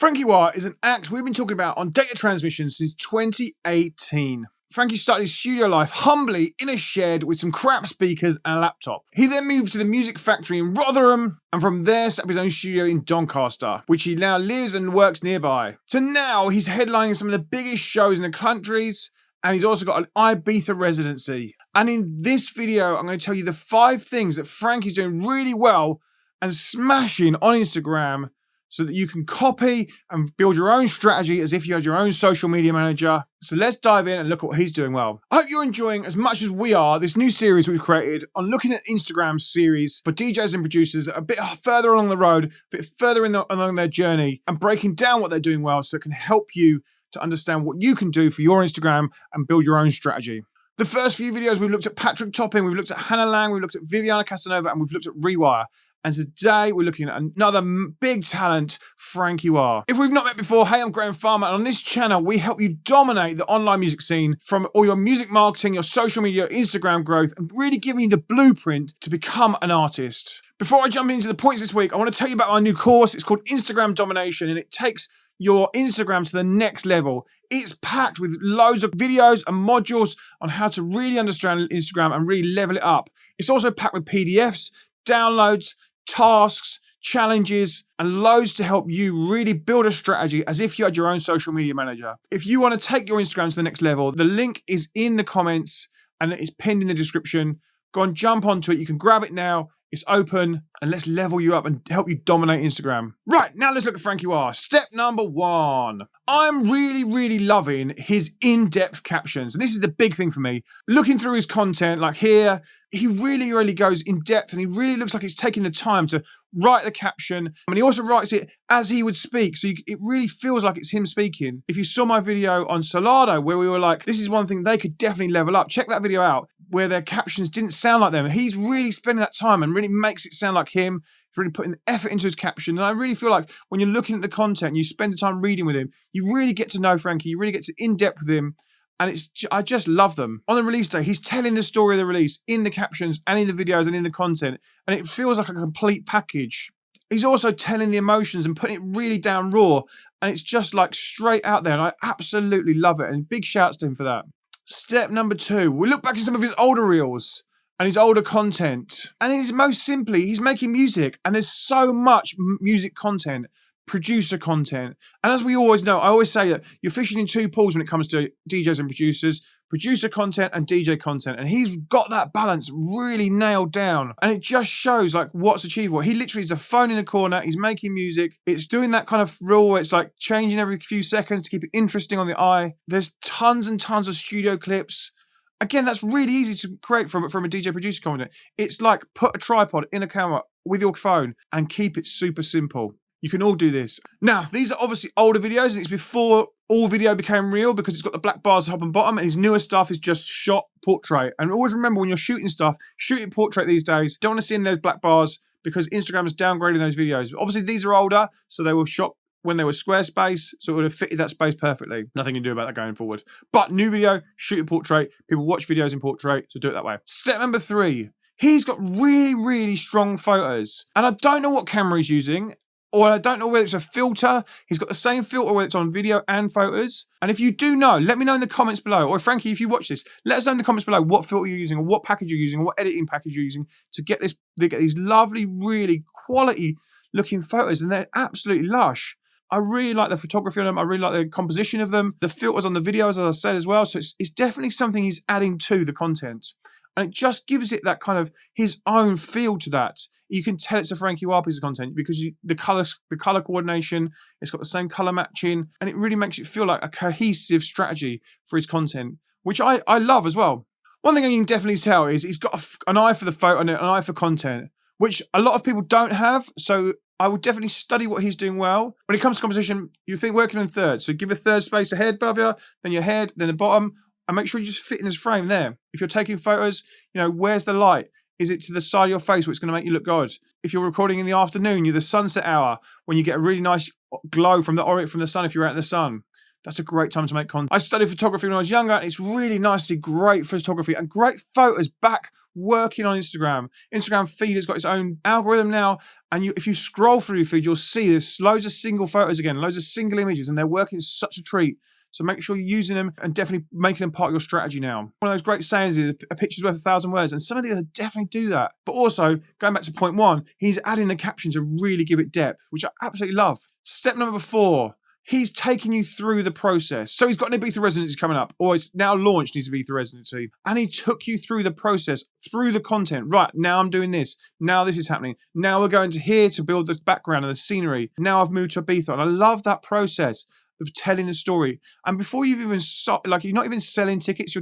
Frankie Wah is an act we've been talking about on data transmission since 2018. Frankie started his studio life humbly in a shed with some crap speakers and a laptop. He then moved to the Music Factory in Rotherham, and from there set up his own studio in Doncaster, which he now lives and works nearby. So now he's headlining some of the biggest shows in the countries, and he's also got an Ibiza residency. And in this video, I'm going to tell you the 5 things that Frankie's doing really well and smashing on Instagram, so that you can copy and build your own strategy as if you had your own social media manager. So let's dive in and look at what he's doing well. I hope you're enjoying as much as we are this new series we've created on looking at Instagram series for DJs and producers that are a bit further along the road, a bit further along their journey, and breaking down what they're doing well so it can help you to understand what you can do for your Instagram and build your own strategy. The first few videos, we've looked at Patrick Topping, we've looked at Hannah Lang, we've looked at Viviana Casanova, and we've looked at Rewire. And today we're looking at another big talent, Frankie Wah. If we've not met before, hey, I'm Graham Farmer, and on this channel we help you dominate the online music scene from all your music marketing, your social media, Instagram growth, and really giving you the blueprint to become an artist. Before I jump into the points this week, I want to tell you about my new course. It's called Instagram Domination, and it takes your Instagram to the next level. It's packed with loads of videos and modules on how to really understand Instagram and really level it up. It's also packed with PDFs, downloads, tasks, challenges, and loads to help you really build a strategy as if you had your own social media manager. If you want to take your Instagram to the next level, the link is in the comments and it's pinned in the description. Go and jump onto it. You can grab it now. It's open, and let's level you up and help you dominate Instagram. Right, now let's look at Frankie Wah. Step number 1. I'm really loving his in-depth captions. And this is the big thing for me. Looking through his content, like here, he really goes in depth, and he really looks like he's taking the time to write the caption. And he also writes it as he would speak. So it really feels like it's him speaking. If you saw my video on Solado, where we were like, this is one thing they could definitely level up. Check that video out, where their captions didn't sound like them. He's really spending that time and really makes it sound like him. He's really putting the effort into his caption. And I really feel like when you're looking at the content, you spend the time reading with him, you really get to know Frankie, you really get to in-depth with him. And I just love them. On the release day, he's telling the story of the release in the captions and in the videos and in the content. And it feels like a complete package. He's also telling the emotions and putting it really down raw. And it's just like straight out there. And I absolutely love it. And big shouts to him for that. Step number 2, we look back at some of his older reels and his older content. And it is most simply, he's making music, and there's so much music content, producer content. And as we always know, I always say that you're fishing in 2 pools when it comes to DJs and producers, producer content and DJ content. And he's got that balance really nailed down. And it just shows like what's achievable. He literally has a phone in the corner. He's making music. It's doing that kind of rule where it's like changing every few seconds to keep it interesting on the eye. There's tons and tons of studio clips. Again, that's really easy to create from a DJ producer content. It's like put a tripod in a camera with your phone and keep it super simple. You can all do this. Now, these are obviously older videos, and it's before all video became real because it's got the black bars top and bottom, and his newer stuff is just shot portrait. And always remember, when you're shooting stuff, shoot it portrait these days. Don't want to see in those black bars because Instagram is downgrading those videos. But obviously, these are older, so they were shot when they were Squarespace, so it would have fitted that space perfectly. Nothing you can do about that going forward. But new video, shoot it portrait. People watch videos in portrait, so do it that way. Step number 3. He's got really strong photos. And I don't know what camera he's using, or I don't know whether it's a filter. He's got the same filter whether it's on video and photos. And if you do know, let me know in the comments below. Or Frankie, if you watch this, let us know in the comments below what filter you're using, or what package you're using, or what editing package you're using to get these lovely, really quality looking photos. And they're absolutely lush. I really like the photography on them. I really like the composition of them. The filters on the videos, as I said as well. So it's definitely something he's adding to the content. And it just gives it that kind of his own feel to that. You can tell it's a Frankie Wah piece of content because the color coordination, it's got the same color matching, and it really makes it feel like a cohesive strategy for his content, which I love as well. One thing you can definitely tell is he's got an eye for the photo and an eye for content, which a lot of people don't have. So I would definitely study what he's doing well. When it comes to composition, you think working in thirds. So give a third space ahead above you, then your head, then the bottom, and make sure you just fit in this frame there. If you're taking photos, where's the light? Is it to the side of your face where it's going to make you look good? If you're recording in the afternoon, you're the sunset hour when you get a really nice glow from the sun if you're out in the sun. That's a great time to make content. I studied photography when I was younger, and it's really nice to see great photography and great photos back working on Instagram. Instagram feed has got its own algorithm now. And if you scroll through your feed, you'll see there's loads of single photos again, loads of single images, and they're working such a treat. So make sure you're using them and definitely making them part of your strategy now. One of those great sayings is a picture's worth 1,000 words, and some of these definitely do that. But also, going back to point one, he's adding the caption to really give it depth, which I absolutely love. Step number 4, he's taking you through the process. So he's got an Ibiza residency coming up, or it's now launched his Ibiza residency, and he took you through the process, through the content. Right, now I'm doing this. Now this is happening. Now we're going to here to build the background and the scenery. Now I've moved to Ibiza, and I love that process of telling the story. And before you've even you're not even selling tickets,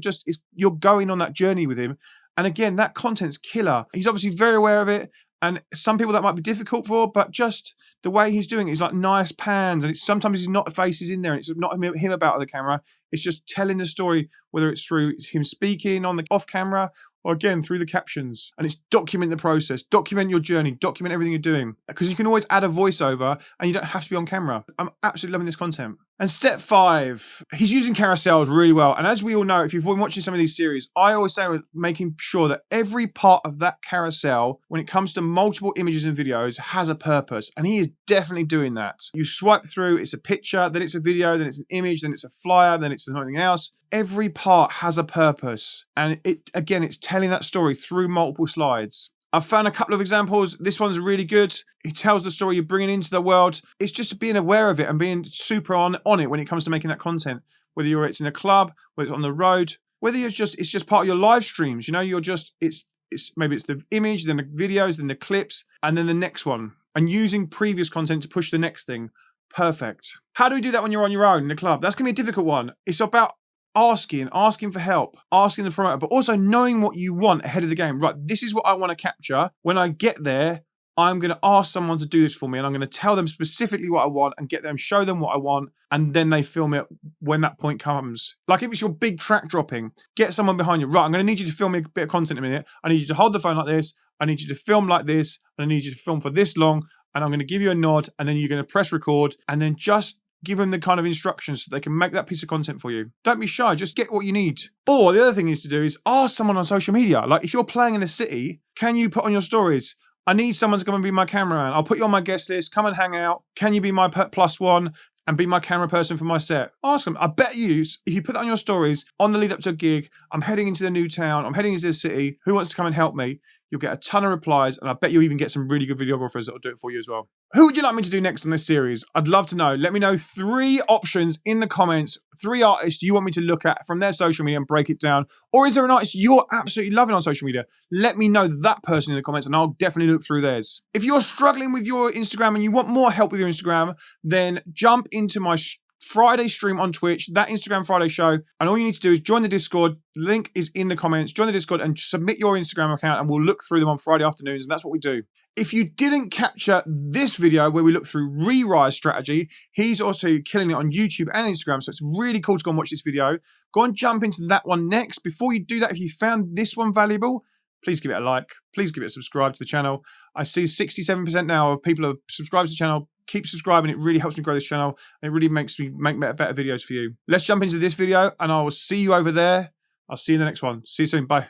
you're going on that journey with him. And again, that content's killer. He's obviously very aware of it. And some people that might be difficult for, but just the way he's doing it is like nice pans. And sometimes he's not faces in there, and it's not him about the camera. It's just telling the story, whether it's through him speaking on the off camera, or again, through the captions. And it's document the process, document your journey, document everything you're doing. Because you can always add a voiceover and you don't have to be on camera. I'm absolutely loving this content. And step 5, he's using carousels really well. And as we all know, if you've been watching some of these series, I always say making sure that every part of that carousel, when it comes to multiple images and videos, has a purpose. And he is definitely doing that. You swipe through, it's a picture, then it's a video, then it's an image, then it's a flyer, then it's something else. Every part has a purpose. And it's telling that story through multiple slides. I've found a couple of examples. This one's really good. He tells the story you're bringing into the world. It's just being aware of it and being super on it when it comes to making that content. Whether it's in a club, whether it's on the road, whether it's just part of your live streams. You know, maybe it's the image, then the videos, then the clips, and then the next one. And using previous content to push the next thing. Perfect. How do we do that when you're on your own in the club? That's going to be a difficult one. It's about asking for help, asking the promoter, but also knowing what you want ahead of the game. Right, this is what I want to capture. When I get there, I'm going to ask someone to do this for me, and I'm going to tell them specifically what I want and show them what I want, and then they film it when that point comes. Like if it's your big track dropping, get someone behind you. Right, I'm going to need you to film me a bit of content in a minute. I need you to hold the phone like this. I need you to film like this. And I need you to film for this long. And I'm going to give you a nod, and then you're going to press record, and then just give them the kind of instructions so they can make that piece of content for you. Don't be shy, just get what you need. Or the other thing is to do is ask someone on social media. Like if you're playing in a city, can you put on your stories, I need someone to come and be my cameraman. I'll put you on my guest list, come and hang out. Can you be my +1 and be my camera person for my set? Ask them. I bet you, if you put that on your stories on the lead up to a gig, I'm heading into the new town, I'm heading into the city, who wants to come and help me? You'll get a ton of replies, and I bet you'll even get some really good videographers that will do it for you as well. Who would you like me to do next in this series? I'd love to know. Let me know 3 options in the comments, 3 artists you want me to look at from their social media and break it down. Or is there an artist you're absolutely loving on social media? Let me know that person in the comments, and I'll definitely look through theirs. If you're struggling with your Instagram and you want more help with your Instagram, then jump into my Friday stream on Twitch, that Instagram Friday show, and all you need to do is join the Discord. Link is in the comments. Join the Discord and submit your Instagram account, and we'll look through them on Friday afternoons, and that's what we do. If you didn't capture this video where we look through Re-Rise strategy, he's also killing it on YouTube and Instagram, so it's really cool to go and watch this video. Go and jump into that one next. Before you do that, if you found this one valuable, please give it a like. Please give it a subscribe to the channel. I see 67% now of people who have subscribed to the channel. Keep subscribing. It really helps me grow this channel. And it really makes me make better videos for you. Let's jump into this video, and I will see you over there. I'll see you in the next one. See you soon. Bye.